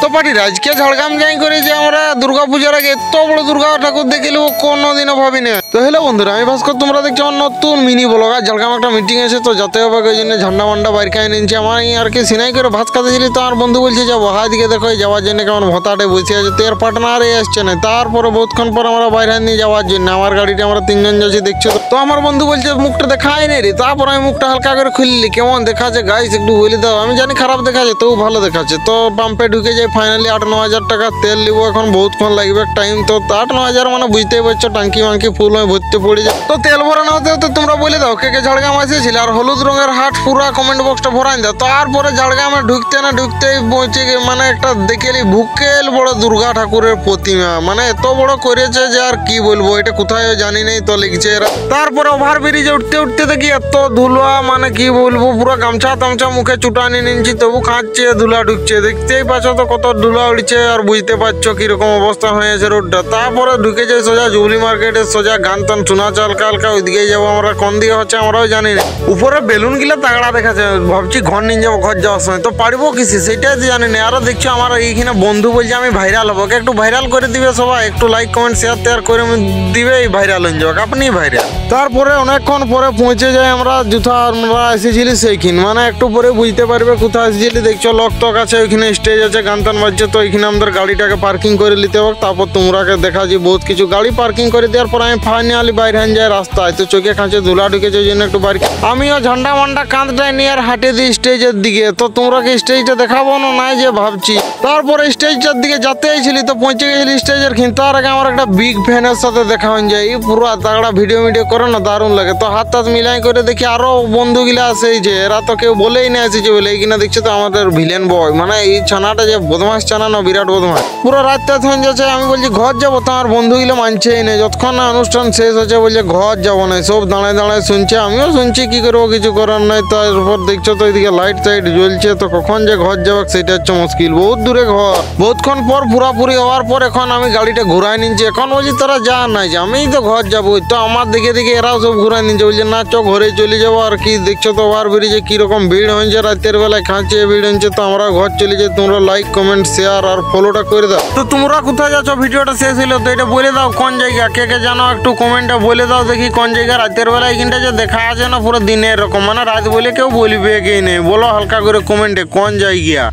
তো পার্টির আজকে ঝাড়গ্রাম যাই করে যে আমরা দুর্গা পূজার আগে এত বড় দুর্গা ঠাকুর দেখে নেবো কোনোদিনও ভাবি না। তো হ্যালো বন্ধুরা, আমি ভাস্কর, তোমরা দেখছো আমার নতুন মিনি ব্লগ। আর ঝাড়গ্রাম একটা মিটিং আছে, তো যাতে হবে ওই জন্য ঝান্ডা মান্ডা বাইর খাই নিচ্ছে। আমার আর কি সিনাই করে ভাত খাতেছিলি, তো আমার বন্ধু বলছে যাবো হাই দিকে দেখো যাওয়ার জন্য কেমন ভতাটে বসে আছে, তো এর পার্টনারই আসছে না। তারপরে বহুতক্ষণ পর আমরা বাইরে নিয়ে যাওয়ার জন্য আমার গাড়িটা আমরা তিনজন যাচ্ছি দেখছো। তো আমার বন্ধু বলছে মুখটা দেখাই নেই রে। তারপর আমি মুখটা হালকা করে খুললি, কেমন দেখাচ্ছে গাইস একটু বলে দাও। আমি জানি খারাপ দেখাচ্ছে, তবু ভালো দেখাচ্ছে। তো পাম্পে ঢুকে যাই, ফাইনালি 8-9 হাজার টাকা তেল নিবো। এখন বহুতক্ষণ লাগবে টাইম, তো 8-9 হাজার মানে বুঝতেই পারছো, টাঙ্কি মাঙ্কি ফুল হয়ে ভর্তি পড়ে যায়। তো তেল ভরানো হতে হতে তোমরা বলে দাও কে কে ঝাড়গ্রাম আসেছিল। আর হলুদ রঙের হাট পুরা কমেন্ট বক্সটা ভরাই দাও। তারপরে ঝাড়গ্রামে ঢুকতে না ঢুকতেই পৌঁছে মানে একটা দেখেলি ভুকেল বড় দুর্গা ঠাকুরের প্রতিমা, মানে এত বড় করেছে যে আর কি বলবো, এটা কোথায় জানি নেই। তো লিখছে এরা। তারপরে ওভার ব্রিজে উঠতে উঠতে দেখি এত ধুলা, মানে কি বলবো, পুরো গামছা তামছা মুখে চুটানি নিচ্ছি, তবু খাচ্ছে ধুলা ঢুকছে। দেখতেই পাচ্ছ তো কত ধুলা উঠছে, আর বুঝতে পারছো কিরকম অবস্থা হয়েছে রোডটা। তারপরে ঢুকে যাই সোজা জুবলি মার্কেটে, সোজা গান টান শোনা হালকা হালকা, ওইদিকে যাবো আমরা। কোন দিকে হচ্ছে আমরাও জানি না। উপরে বেলুন গিলা তাগড়া দেখাচ্ছে, ভাবছি ঘর নিয়ে যাবো ঘর যাওয়ার সময়, তো পারবো কিসে সেটাই জানি না। আরো দেখছো আমার এইখানে বন্ধু বলছে আমি ভাইরাল হবো, একটু ভাইরাল করে দিবে সবাই, একটু লাইক কমেন্ট শেয়ার টেয়ার করে দিবে, ভাইরাল হয়ে যাবে, আপনি ভাইরাল। তারপরে অনেকক্ষণ পরে পৌঁছে যাই আমরা, যথা আমরা এসেছিলি সেইখানে, মানে একটু পরে বুঝতে পারবে কোথায় এসেছিলি। দেখছো লক টক আছে, ওইখানে স্টেজ আছে, গান টান বাজছে। তো ওইখানে আমাদের গাড়িটাকে পার্কিং করে নিতে হবে। তারপর তোমরাকে দেখা যে বহুত কিছু গাড়ি পার্কিং করে দেওয়ার পর আমি ফাইনালি বাইরে যাই রাস্তায়। তো চোখে খাঁচে ধুলা ঢুকেছে, ওই জন্য একটু বাইরে আমিও ঝান্ডা মান্ডা কাঁধটায় নিয়ে আর হাঁটে দিই স্টেজের দিকে। তো তোমরাকে স্টেজটা দেখাবো না নাই যে ভাবছি। তারপরে স্টেজটার দিকে যেতে আইছিলি, তো পৌঁছে গেছিলি স্টেজের খিন। তার আগে আমার একটা বিগ ফ্যানের সাথে দেখা হয়ে যায়, পুরো তাগড়া ভিডিও করে না, দারুণ লাগে। তো হাত টাত মিলাই করে দেখি আরো বন্ধুগুলা আছে, যে এরা তো কেউ বলেই না এসেছে বলে। এইখানে দেখছো তো আমাদের ভিলেন বয়, মানে এই ছানাটা যে বদমাস ছানা না, বিরাট বদমাস। পুরো রাত রাত হয়ে যাচ্ছে, আমি বলছি ঘর যাবো, তো আমার বন্ধুগুলো মানছেই না। যতক্ষণ না অনুষ্ঠান শেষ হচ্ছে বলছে ঘর যাবো না, সব দাঁড়ায় দাঁড়ায় শুনছে, আমিও শুনছি, কি করবো কিছু করার নাই। তারপর দেখছো তো এদিকে লাইট টাইট জ্বলছে, তো কখন যে ঘর যাবো সেটা হচ্ছে মুশকিল, বহুত দূরে ঘর। বহুতক্ষণ পর পুরাপুরি হওয়ার পর এখন আমি গাড়িটা ঘুরাই নিচ্ছি। এখন বলছি তারা যা নাই যে আমিই তো ঘর যাবো। তো আমার দিকে দিকে এরাও সব ঘুরাই নিচ্ছে, বলছে না চ ঘরে চলে যাবো। আর কি দেখছো তো ওভার ব্রিজে কিরকম ভিড় হয়েছে, রাতের বেলায় খাঁচে ভিড় হয়েছে। তো আমরা ঘর চলে যাই, তোমরা লাইক কমেন্ট শেয়ার আর ফলোটা করে দাও। তো তোমরা কোথায় যাচ্ছ, ভিডিওটা শেষ হলো তো এটা বলে দাও কোন জায়গা, কে কে জানো একটু কমেন্টে বলে দাও দেখি কোন জায়গা। রাতের বেলা এখানটা যে দেখা আছে না পুরো দিনের এরকম, মানে রাত বলে কেউ বলবে কি নেই, বলো হালকা করে কমেন্টে কোন জায়গা।